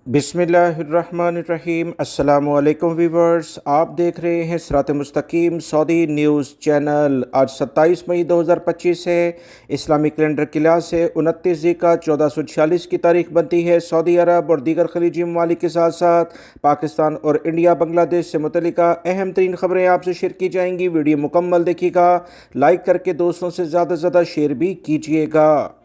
बिस्मिल्लाहिर्रहमानिर्रहीम। अस्सलाम वालेकुम व्यूवर्स, आप देख रहे हैं सिरात मुस्तकीम सऊदी न्यूज़ चैनल। आज 27 मई 2025 है। इस्लामी कैलेंडर के लिहाज से 29 ज़िलक़ादा 1446 की तारीख बनती है। सऊदी अरब और दीगर खलीजी ममालिक के साथ साथ पाकिस्तान और इंडिया बांग्लादेश से मुतल्लिका अहम तरीन ख़बरें आपसे शेयर की जाएंगी। वीडियो मुकम्मल देखिएगा, लाइक करके दोस्तों से ज़्यादा शेयर भी कीजिएगा।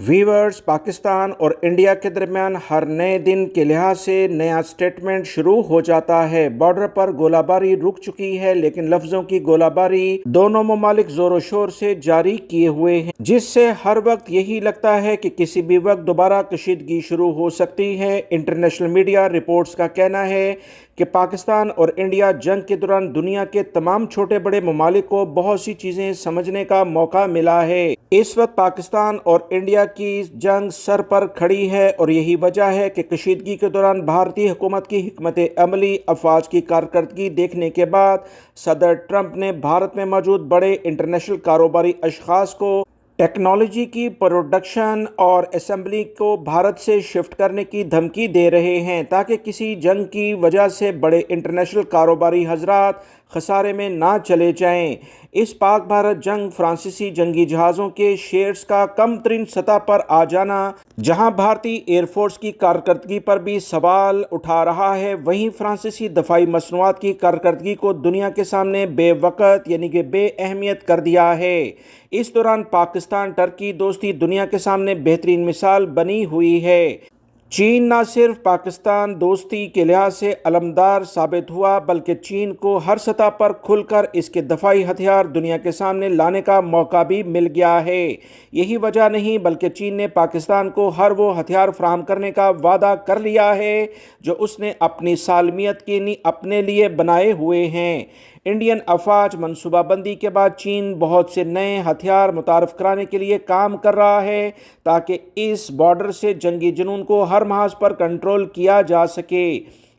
वीवर्स, पाकिस्तान और इंडिया के दरमियान हर नए दिन के लिहाज से नया स्टेटमेंट शुरू हो जाता है। बॉर्डर पर गोलाबारी रुक चुकी है, लेकिन लफ्जों की गोलाबारी दोनों ममालिक जोरों शोर से जारी किए हुए हैं, जिससे हर वक्त यही लगता है कि किसी भी वक्त दोबारा कशीदगी शुरू हो सकती है। इंटरनेशनल मीडिया रिपोर्ट्स का कहना है कि पाकिस्तान और इंडिया जंग के दौरान दुनिया के तमाम छोटे बड़े ममालिक को बहुत सी चीज़ें समझने का मौका मिला है। इस वक्त पाकिस्तान और इंडिया की जंग सर पर खड़ी है और यही वजह है कि कशीदगी के दौरान भारतीय हुकूमत की हिकमत अमली, अफवाज की कारकर्दगी देखने के बाद सदर ट्रंप ने भारत में मौजूद बड़े इंटरनेशनल कारोबारी अशखास को टेक्नोलॉजी की प्रोडक्शन और असेंबली को भारत से शिफ्ट करने की धमकी दे रहे हैं, ताकि किसी जंग की वजह से बड़े इंटरनेशनल कारोबारी हजरात खसारे में ना चले जाएं। इस पाक भारत जंग फ्रांसीसी जंगी जहाज़ों के शेयर्स का कम तरीन सतह पर आ जाना, जहां भारतीय एयरफोर्स की कारकर्दगी पर भी सवाल उठा रहा है, वहीं फ्रांसीसी दफाई मसनूआत की कारकर्दगी को दुनिया के सामने बेवकत यानी कि बे अहमियत कर दिया है। इस दौरान पाकिस्तान टर्की दोस्ती दुनिया के सामने बेहतरीन मिसाल बनी हुई है। चीन न सिर्फ पाकिस्तान दोस्ती के लिहाज से अलमदार साबित हुआ, बल्कि चीन को हर सतह पर खुलकर इसके दफाई हथियार दुनिया के सामने लाने का मौका भी मिल गया है। यही वजह नहीं, बल्कि चीन ने पाकिस्तान को हर वो हथियार फराहम करने का वादा कर लिया है जो उसने अपनी सालमियत के अपने लिए बनाए हुए हैं। इंडियन अफवाज मनसूबाबंदी के बाद चीन बहुत से नए हथियार मुतारफ़ कराने के लिए काम कर रहा है, ताकि इस बॉर्डर से जंगी जुनून को हर महाज पर कंट्रोल किया जा सके।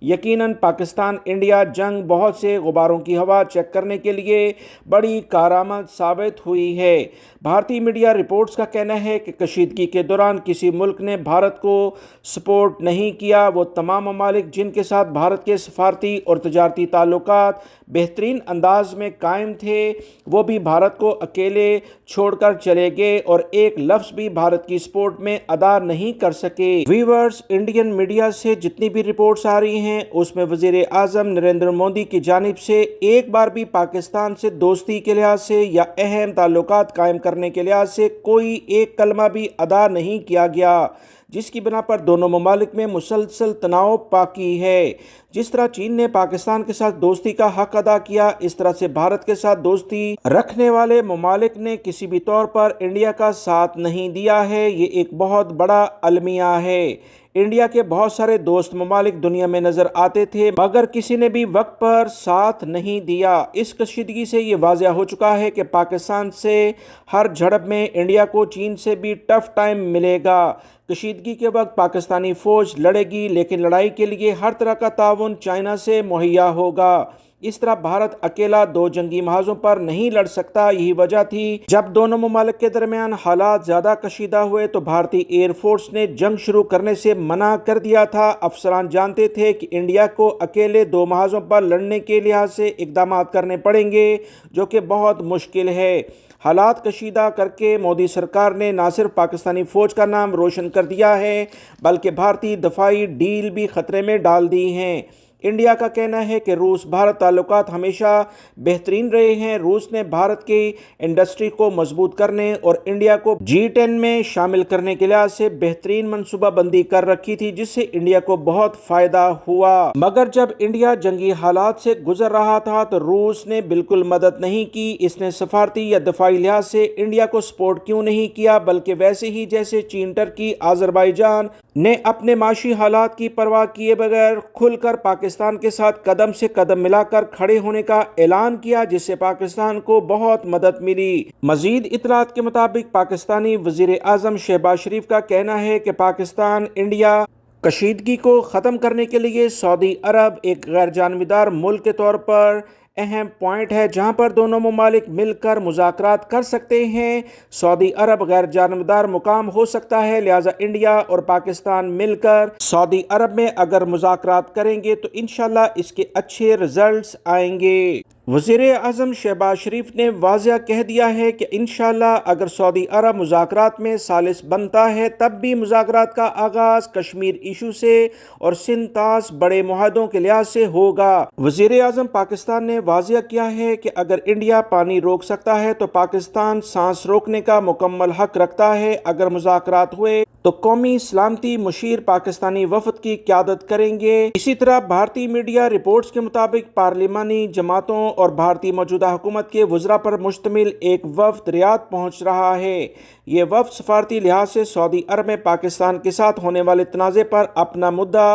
यकीनन पाकिस्तान इंडिया जंग बहुत से गुबारों की हवा चेक करने के लिए बड़ी कारआमद साबित हुई है। भारतीय मीडिया रिपोर्ट्स का कहना है कि कशीदगी के दौरान किसी मुल्क ने भारत को सपोर्ट नहीं किया। वो तमाम ममालिक जिनके साथ भारत के सफारती और तजारती ताल्लुकात बेहतरीन अंदाज में कायम थे, वो भी भारत को अकेले छोड़कर चले गए और एक लफ्ज़ भी भारत की सपोर्ट में अदा नहीं कर सके। व्यूअर्स, इंडियन मीडिया से जितनी भी रिपोर्ट्स आ रही हैं उसमें वज़ीर आज़म नरेंद्र मोदी की जानिब से एक बार भी पाकिस्तान से दोस्ती के लिहाज से या अहम ताल्लुकात कायम करने के लिहाज से कोई एक कलमा भी अदा नहीं किया गया, जिसकी बिना पर दोनों ममालिक में मुसलसल तनाव बाकी है। जिस तरह चीन ने पाकिस्तान के साथ दोस्ती का हक अदा किया, इस तरह से भारत के साथ दोस्ती रखने वाले ममालिक ने किसी भी तौर पर इंडिया का साथ नहीं दिया है। ये एक बहुत बड़ा अलमिया है। इंडिया के बहुत सारे दोस्त ममालिक दुनिया में नजर आते थे, मगर किसी ने भी वक्त पर साथ नहीं दिया। इस कशीदगी से ये वाज़ेह हो चुका है कि पाकिस्तान से हर झड़प में इंडिया को चीन से भी टफ टाइम मिलेगा। कशीदगी के वक्त पाकिस्तानी फ़ौज लड़ेगी, लेकिन लड़ाई के लिए हर तरह का ताउन चाइना से मुहैया होगा। इस तरह भारत अकेला दो जंगी महाजों पर नहीं लड़ सकता। यही वजह थी जब दोनों ममालिक के दरमियान हालात ज़्यादा कशीदा हुए तो भारतीय एयरफोर्स ने जंग शुरू करने से मना कर दिया था। अफसरान जानते थे कि इंडिया को अकेले दो महाजों पर लड़ने के लिहाज से इकदाम करने पड़ेंगे, जो कि बहुत मुश्किल है। हालात कशीदा करके मोदी सरकार ने न सिर्फ पाकिस्तानी फ़ौज का नाम रोशन कर दिया है, बल्कि भारतीय दफाई डील भी ख़तरे में डाल दी हैं। इंडिया का कहना है कि रूस भारत ताल्लुकात हमेशा बेहतरीन रहे हैं। रूस ने भारत की इंडस्ट्री को मजबूत करने और इंडिया को G10 में शामिल करने के लिहाज से बेहतरीन मनसूबाबंदी कर रखी थी, जिससे इंडिया को बहुत फ़ायदा हुआ। मगर जब इंडिया जंगी हालात से गुजर रहा था तो रूस ने बिल्कुल मदद नहीं की। इसने सफारती या दफाई लिहाज से इंडिया को सपोर्ट क्यों नहीं किया, बल्कि वैसे ही जैसे चीन, टर्की, आज़रबाईजान ने अपने माशी हालात की परवाह किए बगैर खुलकर पाकिस्तान के साथ कदम से कदम मिलाकर खड़े होने का ऐलान किया, जिससे पाकिस्तान को बहुत मदद मिली। मजीद इतलात के मुताबिक पाकिस्तानी वज़ीर आज़म शहबाज शरीफ का कहना है कि पाकिस्तान इंडिया कशीदगी को ख़त्म करने के लिए सऊदी अरब एक गैर जानबदार मुल्क के तौर पर अहम पॉइंट है जहां पर दोनों ममालिक मिलकर मुज़ाकरात कर सकते हैं। सऊदी अरब गैर जानबदार मुकाम हो सकता है, लिहाजा इंडिया और पाकिस्तान मिलकर सऊदी अरब में अगर मुज़ाकरात करेंगे तो इंशाल्लाह इसके अच्छे रिजल्ट्स आएंगे। वज़ीर-ए-आज़म शहबाज शरीफ ने वाज़िया कह दिया है कि इंशाल्लाह अगर सऊदी अरब मुज़ाकरात में सालिस बनता है तब भी मुज़ाकरात का आगाज़ कश्मीर इशू से और सिंध तास बड़े मुआहदों के लिहाज से होगा। वज़ीर-ए-आज़म पाकिस्तान ने वाज़िया किया है कि अगर इंडिया पानी रोक सकता है तो पाकिस्तान सांस रोकने का मुकम्मल हक रखता है। अगर मुज़ाकरात हुए तो कौमी सलामती मुशीर पाकिस्तानी वफद की क़यादत करेंगे। इसी तरह भारतीय मीडिया रिपोर्ट्स के मुताबिक पार्लिमानी जमातों और भारतीय मौजूदा हुकूमत के वज़रा पर मुश्तमिल एक वफ़द रियाद पहुँच रहा है। ये वफ़द सफारती लिहाज से सऊदी अरब में पाकिस्तान के साथ होने वाले तनाज़े पर अपना मुद्दा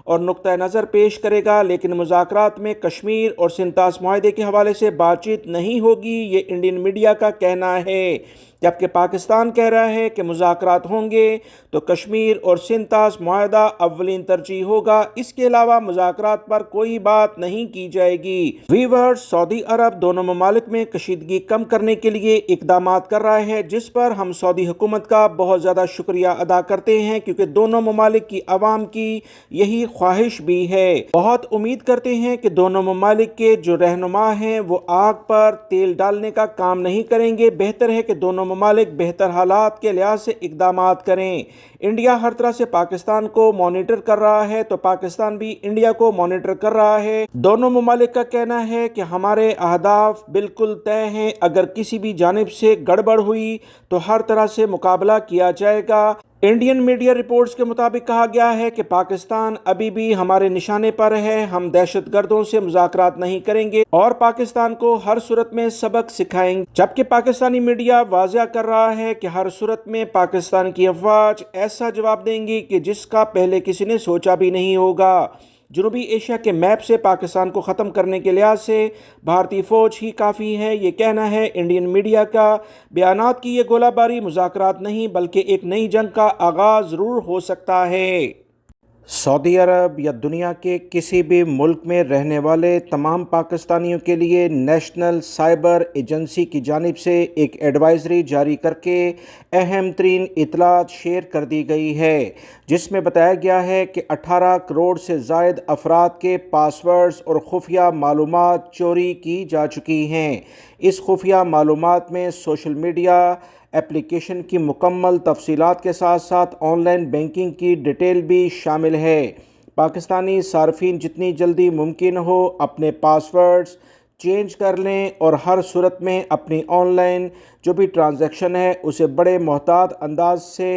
और नुक्ता नज़र पेश करेगा, लेकिन मुज़ाकरात में कश्मीर और सिंध तास मुआहदे के हवाले से बातचीत नहीं होगी, ये इंडियन मीडिया का कहना है। जबकि पाकिस्तान कह रहा है कि मुज़ाकरात होंगे तो कश्मीर और सिंध तास मुआहदा अव्वलीन तरजीह होगा, इसके अलावा मुज़ाकरात पर कोई बात नहीं की जाएगी। वीवर्स, सऊदी अरब दोनों ममालिक में कशीदगी कम करने के लिए इकदाम कर रहा है, जिस पर हम सऊदी हुकूमत का बहुत ज़्यादा शुक्रिया अदा करते हैं, क्योंकि दोनों ममालिक की आवाम की यही ख्वाहिश भी है। बहुत उम्मीद करते हैं कि दोनों ममालिक के जो रहनुमा हैं वो आग पर तेल डालने का काम नहीं करेंगे। बेहतर है कि दोनों ममालिक बेहतर हालात के लिहाज से इक़दामात करें। इंडिया हर तरह से पाकिस्तान को मॉनिटर कर रहा है तो पाकिस्तान भी इंडिया को मॉनिटर कर रहा है। दोनों ममालिक का कहना है कि हमारे अहदाफ बिल्कुल तय हैं, अगर किसी भी जानिब से गड़बड़ हुई तो हर तरह से मुकाबला किया जाएगा। इंडियन मीडिया रिपोर्ट्स के मुताबिक कहा गया है कि पाकिस्तान अभी भी हमारे निशाने पर है, हम दहशतगर्दों से मुज़ाकरात नहीं करेंगे और पाकिस्तान को हर सूरत में सबक सिखाएंगे। जबकि पाकिस्तानी मीडिया वाज़िया कर रहा है कि हर सूरत में पाकिस्तान की अफवाज ऐसा जवाब देंगी कि जिसका पहले किसी ने सोचा भी नहीं होगा। जनूबी एशिया के मैप से पाकिस्तान को ख़त्म करने के लिहाज से भारतीय फ़ौज ही काफ़ी है, ये कहना है इंडियन मीडिया का। बयानात की ये गोलाबारी मुज़ाकरात नहीं बल्कि एक नई जंग का आगाज़ ज़रूर हो सकता है। सऊदी अरब या दुनिया के किसी भी मुल्क में रहने वाले तमाम पाकिस्तानियों के लिए नेशनल साइबर एजेंसी की जानिब से एक एडवाइज़री जारी करके अहम तरीन इतलात शेयर कर दी गई है, जिसमें बताया गया है कि 18 करोड़ से ज़ायद अफराद के पासवर्ड्स और खुफिया मालूमात चोरी की जा चुकी हैं। इस खुफिया मालूमात में सोशल मीडिया एप्लीकेशन की मुकम्मल तफसीलात के साथ साथ ऑनलाइन बैंकिंग की डिटेल भी शामिल है। पाकिस्तानी सार्फिन जितनी जल्दी मुमकिन हो अपने पासवर्ड्स चेंज कर लें और हर सूरत में अपनी ऑनलाइन जो भी ट्रांजैक्शन है उसे बड़े मोहतात अंदाज से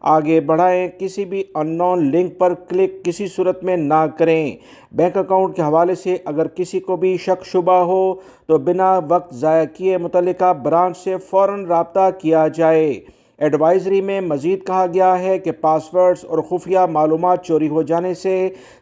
आगे बढ़ाएं। किसी भी अननोन लिंक पर क्लिक किसी सूरत में ना करें। बैंक अकाउंट के हवाले से अगर किसी को भी शक शुबा हो तो बिना वक्त ज़ाया किए मुतल्लिका ब्रांच से फ़ौरन राब्ता किया जाए। एडवाइज़री में मज़ीद कहा गया है कि पासवर्ड्स और खुफिया मालूमात चोरी हो जाने से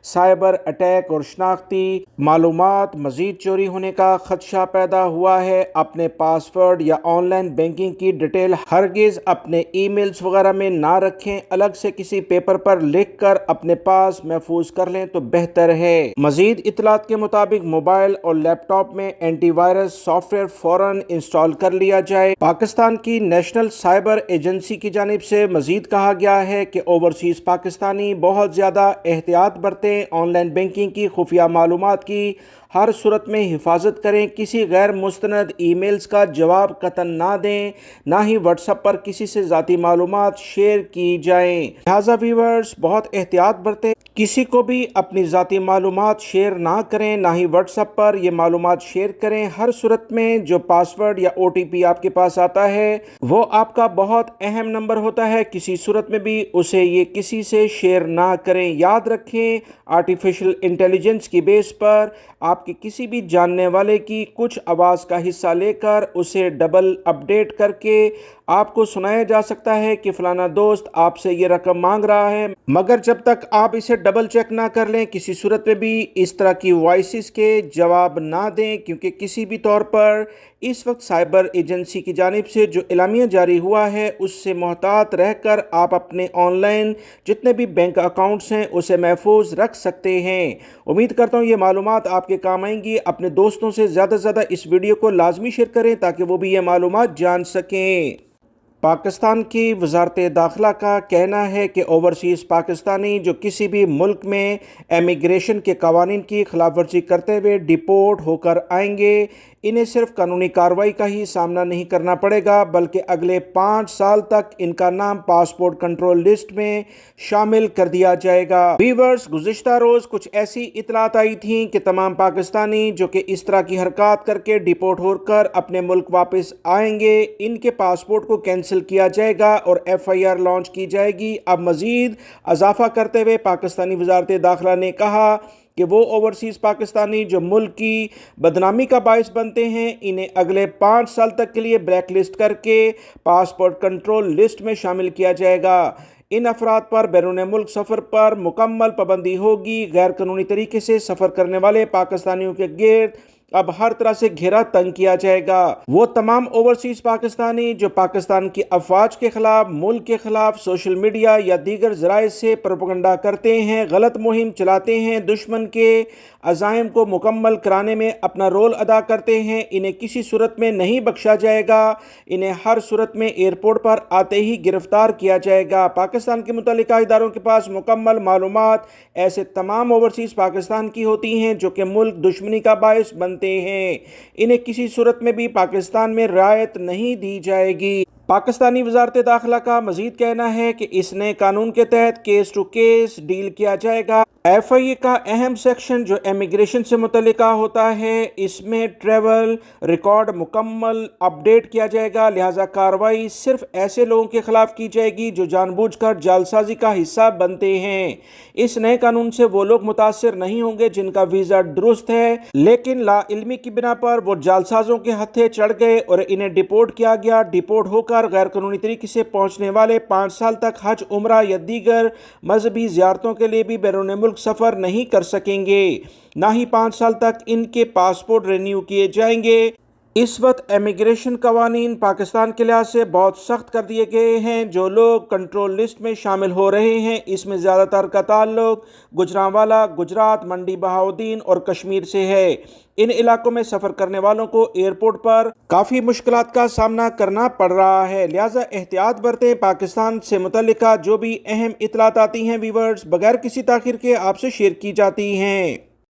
साइबर अटैक और शनाख्ती मालूमात मज़ीद चोरी होने का ख़दशा पैदा हुआ है। अपने पासवर्ड या ऑनलाइन बैंकिंग की डिटेल हरगिज़ अपने ईमेल्स वगैरह में ना रखें, अलग से किसी पेपर पर लिख कर अपने पास महफूज कर लें तो बेहतर है। मज़ीद इतलात के मुताबिक मोबाइल और लैपटॉप में एंटीवायरस सॉफ्टवेयर फ़ौरन इंस्टॉल कर लिया जाए। पाकिस्तान की नेशनल साइबर एजेंसी की जानिब से मज़ीद कहा गया है कि ओवरसीज़ पाकिस्तानी बहुत ज़्यादा एहतियात बरतें, ऑनलाइन बैंकिंग की खुफिया मालूमात की हर सूरत में हिफाजत करें, किसी गैर मुस्तनद ईमेल्स का जवाब कतन ना दें, ना ही व्हाट्सएप पर किसी से ज़ाती मालूमात शेयर की जाएँ। लिहाजा व्यूअर्स बहुत एहतियात बरतें, किसी को भी अपनी ज़ाती मालूमात शेयर ना करें, ना ही व्हाट्सएप पर ये मालूमात शेयर करें। हर सूरत में जो पासवर्ड या OTP आपके पास आता है वो आपका बहुत अहम नंबर होता है, किसी सूरत में भी उसे ये किसी से शेयर ना करें। याद रखें, आर्टिफिशियल इंटेलिजेंस की बेस पर आपके किसी भी जानने वाले की कुछ आवाज़ का हिस्सा लेकर उसे डबल अपडेट करके आपको सुनाया जा सकता है कि फलाना दोस्त आपसे ये रकम मांग रहा है, मगर जब तक आप इसे डबल चेक ना कर लें किसी सूरत में भी इस तरह की वॉइसेस के जवाब ना दें, क्योंकि किसी भी तौर पर इस वक्त साइबर एजेंसी की जानिब से जो एलामिया जारी हुआ है उससे मोहतात रहकर आप अपने ऑनलाइन जितने भी बैंक अकाउंट्स हैं उसे महफूज रख सकते हैं। उम्मीद करता हूँ ये मालूमात आपके काम کام آئیں گی۔ اپنے دوستوں سے زیادہ سے زیادہ اس ویڈیو کو لازمی شیئر کریں تاکہ وہ بھی یہ معلومات جان سکیں۔ پاکستان کی وزارت داخلہ کا کہنا ہے کہ اوورسیز پاکستانی جو کسی بھی ملک میں امیگریشن کے قوانین کی خلاف ورزی کرتے ہوئے ڈپورٹ ہو کر آئیں گے، انہیں صرف قانونی کارروائی کا ہی سامنا نہیں کرنا پڑے گا بلکہ اگلے 5 سال تک ان کا نام پاسپورٹ کنٹرول لسٹ میں شامل کر دیا جائے گا۔ ویورز، گزشتہ روز کچھ ایسی اطلاعات آئی تھیں کہ تمام پاکستانی جو کہ اس طرح کی حرکات کر کے ڈپورٹ ہو کر اپنے ملک واپس آئیں گے، ان کے پاسپورٹ کو کینسل کیا جائے گا اور FIR لانچ کی جائے گی۔ اب مزید اضافہ کرتے ہوئے پاکستانی وزارت داخلہ نے کہا کہ وہ اوورسیز پاکستانی جو ملک کی بدنامی کا باعث بنتے ہیں، انہیں اگلے 5 سال تک کے لیے بلیک لسٹ کر کے پاسپورٹ کنٹرول لسٹ میں شامل کیا جائے گا۔ ان افراد پر بیرون ملک سفر پر مکمل پابندی ہوگی۔ غیر قانونی طریقے سے سفر کرنے والے پاکستانیوں کے گرد اب ہر طرح سے گھیرا تنگ کیا جائے گا۔ وہ تمام اوورسیز پاکستانی جو پاکستان کی افواج کے خلاف، ملک کے خلاف سوشل میڈیا یا دیگر ذرائع سے پروپیگنڈا کرتے ہیں، غلط مہم چلاتے ہیں، دشمن کے عزائم کو مکمل کرانے میں اپنا رول ادا کرتے ہیں، انہیں کسی صورت میں نہیں بخشا جائے گا۔ انہیں ہر صورت میں ایئرپورٹ پر آتے ہی گرفتار کیا جائے گا۔ پاکستان کے متعلقہ اداروں کے پاس مکمل معلومات ایسے تمام اوورسیز پاکستان کی ہوتی ہیں جو کہ ملک دشمنی کا باعث بنتے ہیں، انہیں کسی صورت میں بھی پاکستان میں رعایت نہیں دی جائے گی۔ پاکستانی وزارت داخلہ کا مزید کہنا ہے کہ اس نئے قانون کے تحت کیس ٹو کیس ڈیل کیا جائے گا۔ FIA کا اہم سیکشن جو امیگریشن سے متعلقہ ہوتا ہے، اس میں ٹریول ریکارڈ مکمل اپڈیٹ کیا جائے گا، لہٰذا کارروائی صرف ایسے لوگوں کے خلاف کی جائے گی جو جان بوجھ کر جعلسازی کا حصہ بنتے ہیں۔ اس نئے قانون سے وہ لوگ متاثر نہیں ہوں گے جن کا ویزا درست ہے لیکن لا علمی کی بنا پر وہ جعلسازوں کے ہتھے چڑھ گئے اور انہیں ڈپورٹ کیا گیا۔ ڈپورٹ ہو کر غیر قانونی طریقے سے پہنچنے والے 5 سال تک حج، عمرہ یا دیگر مذہبی زیارتوں کے لیے بھی بیرون ملک سفر نہیں کر سکیں گے، نہ ہی 5 سال تک ان کے پاسپورٹ رینیو کیے جائیں گے۔ اس وقت امیگریشن قوانین پاکستان کے لحاظ سے بہت سخت کر دیے گئے ہیں۔ جو لوگ کنٹرول لسٹ میں شامل ہو رہے ہیں، اس میں زیادہ تر کا تعلق گوجرانوالا، گجرات، منڈی بہاؤدین اور کشمیر سے ہے۔ ان علاقوں میں سفر کرنے والوں کو ایئرپورٹ پر کافی مشکلات کا سامنا کرنا پڑ رہا ہے، لہٰذا احتیاط برتیں۔ پاکستان سے متعلقہ جو بھی اہم اطلاعات آتی ہیں ویورز، بغیر کسی تاخیر کے آپ سے شیئر کی جاتی ہیں۔